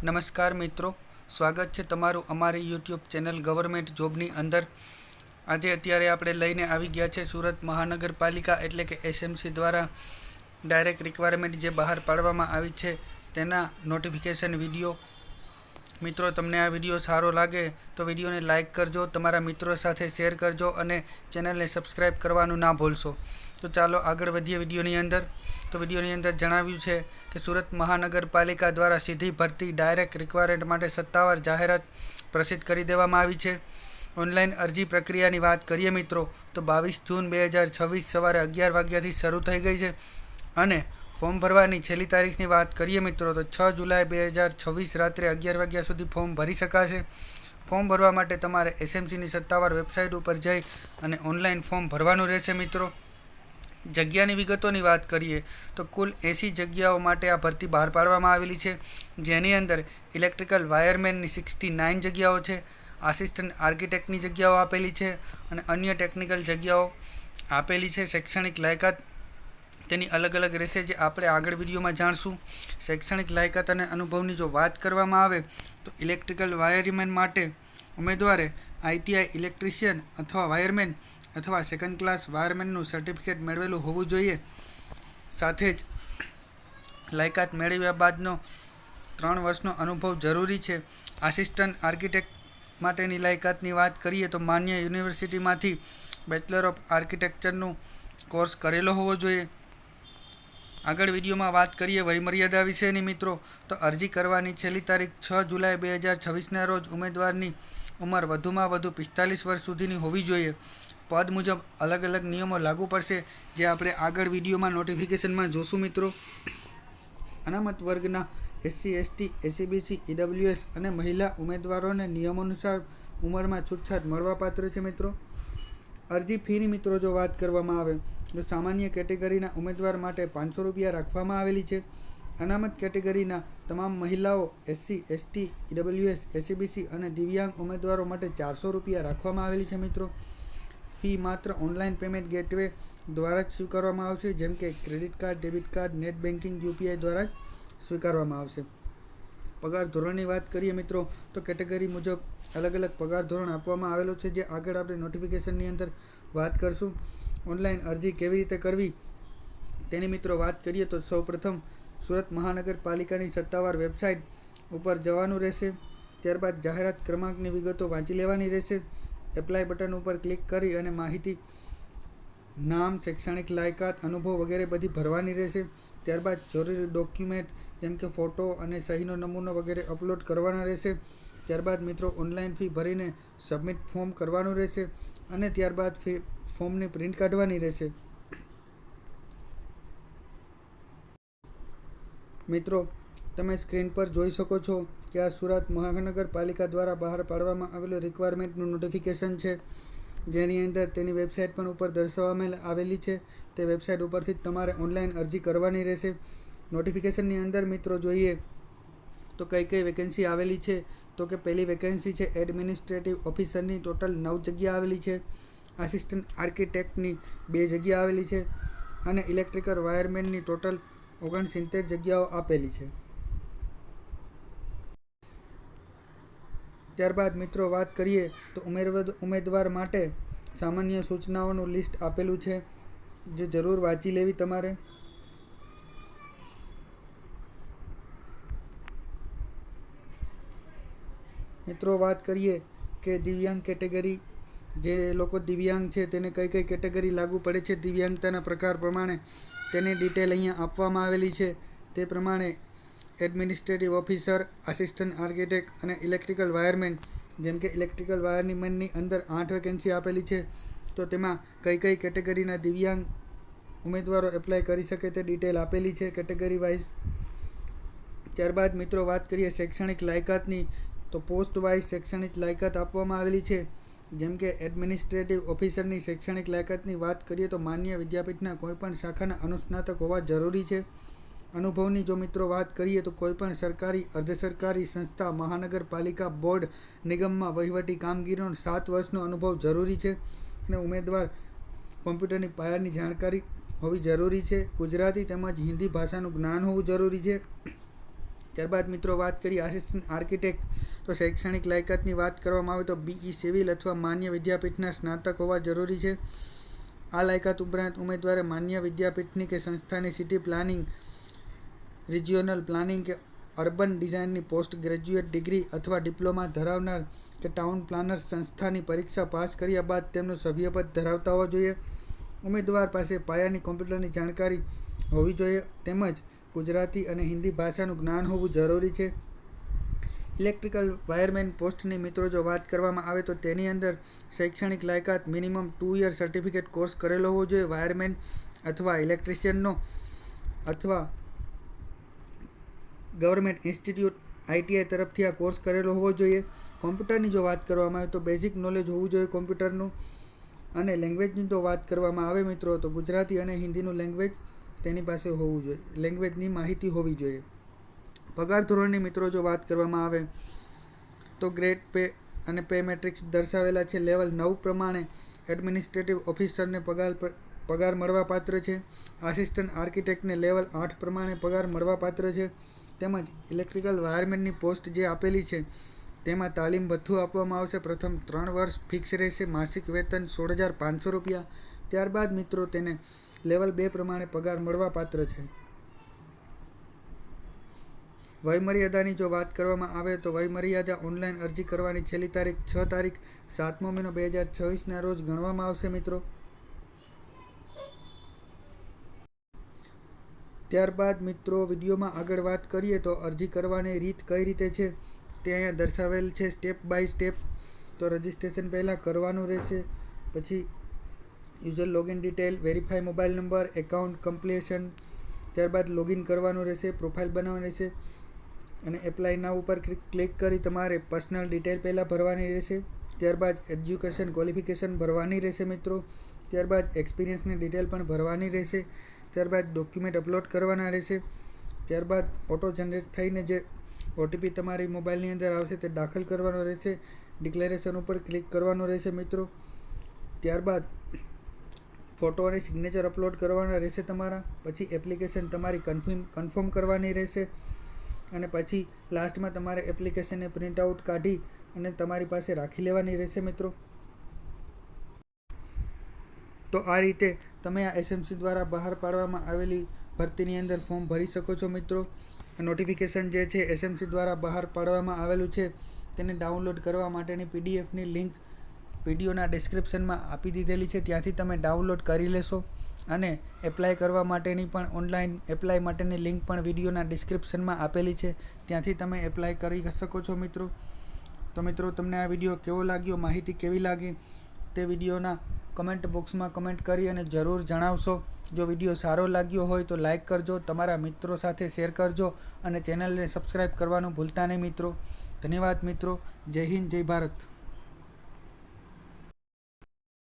નમસ્કાર મિત્રો, સ્વાગત છે તમારું અમારી યુટ્યુબ ચેનલ ગવર્મેન્ટ જોબની અંદર. આજે અત્યારે આપણે લઈને આવી ગયા છે સુરત મહાનગરપાલિકા એટલે કે એસએમસી દ્વારા ડાયરેક્ટ રિક્વાયરમેન્ટ જે બહાર પાડવામાં આવી છે તેના નોટિફિકેશન વિડીયો. મિત્રો, તમને આ વિડીયો સારો લાગે તો વિડીયોને લાઇક કરજો, તમારા મિત્રો સાથે શેર કરજો અને ચેનલને સબસ્ક્રાઈબ કરવાનું ના ભૂલશો. તો ચાલો આગળ વધીએ વિડીયોની અંદર. તો વિડીયોની અંદર જણાવ્યું છે કે સુરત મહાનગરપાલિકા દ્વારા સીધી ભરતી ડાયરેક્ટ રિક્વાયરમેન્ટ માટે સત્તાવાર જાહેરાત પ્રસિદ્ધ કરી દેવામાં આવી છે. ઓનલાઈન અરજી પ્રક્રિયાની વાત કરીએ મિત્રો તો 22 જૂન 2026 સવારે 11 વાગ્યાથી શરૂ થઈ ગઈ છે અને ફોર્મ ભરવાની છેલ્લી તારીખની વાત કરીએ મિત્રો તો 6 જુલાઈ 2026 રાત્રે 11 વાગ્યા સુધી ફોર્મ ભરી શકાશે. ફોર્મ ભરવા માટે તમારે એસએમસીની સત્તાવાર વેબસાઇટ ઉપર જઈ અને ઓનલાઈન ફોર્મ ભરવાનું રહેશે મિત્રો. જગ્યાની વિગતોની વાત કરીએ તો કુલ 80 જગ્યાઓ માટે આ ભરતી બહાર પાડવામાં આવેલી છે, જેની અંદર ઇલેક્ટ્રિકલ વાયરમેનની 69 જગ્યાઓ છે, આસિસ્ટન્ટ આર્કિટેક્ટની જગ્યાઓ આપેલી છે અને અન્ય ટેકનિકલ જગ્યાઓ આપેલી છે. શૈક્ષણિક લાયકાત તેની અલગ અલગ રહેશે, જે આપણે આગળ વિડીયોમાં જાણશું. શૈક્ષણિક લાયકાત અને અનુભવની જો વાત કરવામાં આવે તો ઇલેક્ટ્રિકલ વાયરમેન માટે ઉમેદવારે આઈટીઆઈ ઇલેક્ટ્રિશિયન અથવા વાયરમેન અથવા સેકન્ડ ક્લાસ વાયરમેનનું સર્ટિફિકેટ મેળવેલું હોવું જોઈએ. સાથે જ લાયકાત મેળવ્યા બાદનો 3 વર્ષનો અનુભવ જરૂરી છે. આસિસ્ટન્ટ આર્કિટેક્ટ માટેની લાયકાતની વાત કરીએ તો માન્ય યુનિવર્સિટીમાંથી બેચલર ઓફ આર્કિટેક્ચરનું કોર્સ કરેલો હોવો જોઈએ. આગળ વિડીયોમાં વાત કરીએ વયમર્યાદા વિશેની મિત્રો તો અરજી કરવાની છેલ્લી તારીખ 6 જુલાઈ 2026ના રોજ ઉમેદવારની ઉંમર વધુમાં વધુ 45 વર્ષ સુધીની હોવી જોઈએ. પદ મુજબ અલગ અલગ નિયમો લાગુ પડશે, જે આપણે આગળ વિડીયોમાં નોટિફિકેશનમાં જોશું મિત્રો. અનામત વર્ગના એસસી, એસટી, એસીબીસી, ઈડબ્લ્યુએસ અને મહિલા ઉમેદવારોને નિયમાનુસાર ઉંમરમાં છૂટછાટ મળવાપાત્ર છે મિત્રો. અરજી ફીની મિત્રો જો વાત કરવામાં આવે તો સામાન્ય કેટેગરીના ઉમેદવાર માટે 500 રૂપિયા રાખવામાં આવેલી છે. અનામત કેટેગરીના તમામ મહિલાઓ, એસસી, એસટી, ઈડબ્લ્યુએસ, એસીબીસી અને દિવ્યાંગ ઉમેદવારો માટે 400 રૂપિયા રાખવામાં આવેલી છે મિત્રો. ફી માત્ર ઓનલાઈન પેમેન્ટ ગેટવે દ્વારા જ સ્વીકારવામાં આવશે, જેમ કે credit card, debit card, net banking, UPI દ્વારા જ સ્વીકારવામાં આવશે. પગાર ધોરણની વાત કરીએ મિત્રો તો કેટેગરી મુજબ અલગ અલગ પગાર ધોરણ આપવામાં આવેલો છે, જે આગળ આપણે નોટિફિકેશનની અંદર વાત કરશું. ઓનલાઈન અરજી કેવી રીતે કરવી તેની મિત્રો વાત કરીએ તો સૌપ્રથમ સુરત મહાનગરપાલિકાની સત્તાવાર વેબસાઇટ ઉપર જવાનું રહેશે. ત્યારબાદ જાહેરાત ક્રમાંકની વિગતો વાંચી લેવાની રહેશે. એપ્લાય બટન ઉપર ક્લિક કરી અને માહિતી, નામ, શૈક્ષણિક લાયકાત, અનુભવ વગેરે બધી ભરવાની રહેશે. ત્યારબાદ જરૂરી ડોક્યુમેન્ટ જેમ કે ફોટો અને સહીનો નમૂનો વગેરે અપલોડ કરવાના રહેશે. ત્યારબાદ મિત્રો ઓનલાઈન ફી ભરીને સબમિટ ફોર્મ કરવાનું રહેશે અને ત્યારબાદ ફોર્મની પ્રિન્ટ કાઢવાની રહેશે. મિત્રો, તમે સ્ક્રીન પર જોઈ શકો છો કે આ સુરત મહાનગરપાલિકા દ્વારા બહાર પાડવામાં આવેલું રિક્વાયરમેન્ટનું નોટિફિકેશન છે, જેની અંદર તેની વેબસાઇટ પણ ઉપર દર્શાવવામાં આવેલી છે. તે વેબસાઇટ ઉપરથી તમારે ઓનલાઈન અરજી કરવાની રહેશે. નોટિફિકેશનની અંદર મિત્રો જોઈએ તો કઈ કઈ વેકેન્સી આવેલી છે તો કે પહેલી વેકેન્સી છે એડમિનિસ્ટ્રેટિવ ઓફિસરની, ટોટલ 9 જગ્યા આવેલી છે. આસિસ્ટન્ટ આર્કિટેક્ટની 2 જગ્યા આવેલી છે અને ઇલેક્ટ્રિકલ વાયરમેનની ટોટલ 69 જગ્યાઓ આપેલી છે. ત્યારબાદ મિત્રો વાત કરીએ તો ઉમેદવાર માટે સામાન્ય સૂચનાઓનું લિસ્ટ આપેલું છે, જે જરૂર વાંચી લેવી તમારે. મિત્રો વાત કરીએ કે દિવ્યાંગ કેટેગરી, જે લોકો દિવ્યાંગ છે તેને કઈ કઈ કેટેગરી લાગુ પડે છે, દિવ્યાંગતાના પ્રકાર પ્રમાણે તેની ડિટેલ અહીંયા આપવામાં આવેલી છે. તે પ્રમાણે એડમિનિસ્ટ્રેટિવ ઓફિસર, આસિસ્ટન્ટ આર્કિટેક્ટ અને ઇલેક્ટ્રિકલ વાયરમેન, જેમ કે ઇલેક્ટ્રિકલ વાયરમેનની અંદર 8 વેકેન્સી આપેલી છે, તો તેમાં કઈ કઈ કેટેગરીના દિવ્યાંગ ઉમેદવારો એપ્લાય કરી શકે તે ડિટેલ આપેલી છે કેટેગરી વાઇઝ. ત્યારબાદ મિત્રો વાત કરીએ શૈક્ષણિક લાયકાતની તો પોસ્ટ વાઇઝ શૈક્ષણિક લાયકાત આપવામાં આવેલી છે. જેમ કે એડમિનિસ્ટ્રેટિવ ઓફિસરની શૈક્ષણિક લાયકાતની વાત કરીએ તો માન્ય વિદ્યાપીઠના કોઈપણ શાખાના અનુસ્નાતક હોવા જરૂરી છે. અનુભવની જો મિત્રો વાત કરીએ તો કોઈપણ સરકારી, અર્ધ સરકારી સંસ્થા, મહાનગરપાલિકા, બોર્ડ, નિગમમાં વહીવટી કામગીરીનો 7 વર્ષનો અનુભવ જરૂરી છે અને ઉમેદવાર કોમ્પ્યુટરની પાયાની જાણકારી હોવી જરૂરી છે. ગુજરાતી તેમજ હિન્દી ભાષાનું જ્ઞાન હોવું જરૂરી છે. ત્યારબાદ મિત્રો વાત કરીએ આસિસ્ટન્ટ આર્કિટેક્ટ. તો શૈક્ષણિક લાયકાતની વાત કરવામાં આવે તો BE સિવિલ અથવા માન્ય વિદ્યાપીઠના સ્નાતક હોવા જરૂરી છે. આ લાયકાત ઉપરાંત ઉમેદવારે માન્ય વિદ્યાપીઠની કે સંસ્થાની સિટી પ્લાનિંગ, રિજિયોનલ પ્લાનિંગ કે અર્બન ડિઝાઇનની પોસ્ટ ગ્રેજ્યુએટ ડિગ્રી અથવા ડિપ્લોમા ધરાવનાર કે ટાઉન પ્લાનર સંસ્થાની પરીક્ષા પાસ કર્યા બાદ તેમનું સભ્યપદ ધરાવતા હોવા જોઈએ. ઉમેદવાર પાસે પાયાની કોમ્પ્યુટરની જાણકારી હોવી જોઈએ તેમજ ગુજરાતી અને હિન્દી ભાષાનું જ્ઞાન હોવું જરૂરી છે. ઇલેક્ટ્રિકલ વાયરમેન પોસ્ટની મિત્રો જો વાત કરવામાં આવે તો તેની અંદર શૈક્ષણિક લાયકાત મિનિમમ 2 યર સર્ટિફિકેટ કોર્સ કરેલો હોવો જોઈએ. વાયરમેન અથવા ઇલેક્ટ્રિશિયનનો અથવા ગવર્મેન્ટ ઇન્સ્ટિટ્યૂટ ITI તરફથી આ કોર્સ કરેલો હોવો જોઈએ. કોમ્પ્યુટરની જો વાત કરવામાં આવે તો બેઝિક નોલેજ હોવું જોઈએ કોમ્પ્યુટરનું. અને લેંગ્વેજની તો વાત કરવામાં આવે મિત્રો તો ગુજરાતી અને હિન્દીનું લેંગ્વેજ તેની પાસે હોવું જોઈએ, લેંગ્વેજની માહિતી હોવી જોઈએ. પગાર ધોરણની મિત્રો જો વાત કરવામાં આવે તો ગ્રેડ પે અને પે મેટ્રિક્સ દર્શાવેલા છે. લેવલ 9 પ્રમાણે એડમિનિસ્ટ્રેટિવ ઓફિસરને પગાર મળવાપાત્ર છે. આસિસ્ટન્ટ આર્કિટેક્ટને લેવલ 8 પ્રમાણે પગાર મળવાપાત્ર છે. તેમજ ઇલેક્ટ્રિકલ વાયરમેનની પોસ્ટ જે આપેલી છે તેમાં તાલીમ ભથ્થું આપવામાં આવશે. પ્રથમ 3 વર્ષ ફિક્સ રહેશે. માસિક વેતન 16,500 રૂપિયા. ત્યારબાદ મિત્રો તેને લેવલ 2 પ્રમાણે પગાર મળવાપાત્ર છે. વયમર્યાદાની જો વાત કરવામાં આવે તો વયમર્યાદા ઓનલાઈન અરજી કરવાની છેલ્લી તારીખ 6 તારીખ 7મો મહિનો 2024ના રોજ ગણવામાં આવશે મિત્રો. ત્યારબાદ મિત્રો વિડીયોમાં આગળ વાત કરીએ તો અરજી કરવાની રીત કઈ રીતે છે તે અહીંયા દર્શાવેલ છે સ્ટેપ બાય સ્ટેપ. તો રજિસ્ટ્રેશન પહેલાં કરવાનું રહેશે, પછી user login detail, verify mobile number, account completion, ત્યારબાદ લોગિન કરવાનું રહેશે, પ્રોફાઇલ બનાવવાની રહેશે અને એપ્લાય નાવ ઉપર ક્લિક કરી તમારે પર્સનલ ડિટેલ પહેલાં ભરવાની રહેશે. ત્યારબાદ એજ્યુકેશન ક્વોલિફિકેશન ભરવાની રહેશે મિત્રો. ત્યારબાદ એક્સપિરિયન્સની ડિટેલ પણ ભરવાની રહેશે. ત્યારબાદ ડોક્યુમેન્ટ અપલોડ કરવાના રહેશે. ત્યારબાદ ઓટો જનરેટ થઈને જે OTP તમારી મોબાઈલની અંદર આવશે તે દાખલ કરવાનો રહેશે. ડિક્લેરેશન ઉપર ક્લિક કરવાનું રહેશે મિત્રો. ત્યારબાદ ફોટો અને સિગ્નેચર અપલોડ કરવાના રહેશે તમારા. પછી એપ્લિકેશન તમારી કન્ફર્મ કરવાની રહેશે અને પછી લાસ્ટમાં તમારે એપ્લિકેશનને પ્રિન્ટ આઉટ કાઢી અને તમારી પાસે રાખી લેવાની રહેશે મિત્રો. તો આ રીતે તમે આ SMC દ્વારા બહાર પાડવામાં આવેલી ભરતીની અંદર ફોર્મ ભરી શકો છો મિત્રો. નોટિફિકેશન જે છે SMC દ્વારા બહાર પાડવામાં આવેલું છે તેને ડાઉનલોડ કરવા માટેની PDFની લિંક વિડીયોના ડિસ્ક્રિપ્શનમાં આપી દીધેલી છે. ત્યાંથી તમે ડાઉનલોડ કરી લેશો અને એપ્લાય કરવા માટેની પણ ઓનલાઈન એપ્લાય માટેની લિંક પણ વિડીયોના ડિસ્ક્રિપ્શનમાં આપેલી છે. ત્યાંથી તમે એપ્લાય કરી શકો છો મિત્રો. તો મિત્રો તમને આ વિડીયો કેવો લાગ્યો, માહિતી કેવી લાગી તે વિડીયોના કમેન્ટ બોક્સમાં કમેન્ટ કરી અને જરૂર જણાવશો. જો વિડીયો સારો લાગ્યો હોય તો લાઈક કરજો, તમારા મિત્રો સાથે શેર કરજો અને ચેનલને સબસ્ક્રાઈબ કરવાનું ભૂલતા નહીં મિત્રો. ધન્યવાદ મિત્રો. જય હિન્દ, જય ભારત.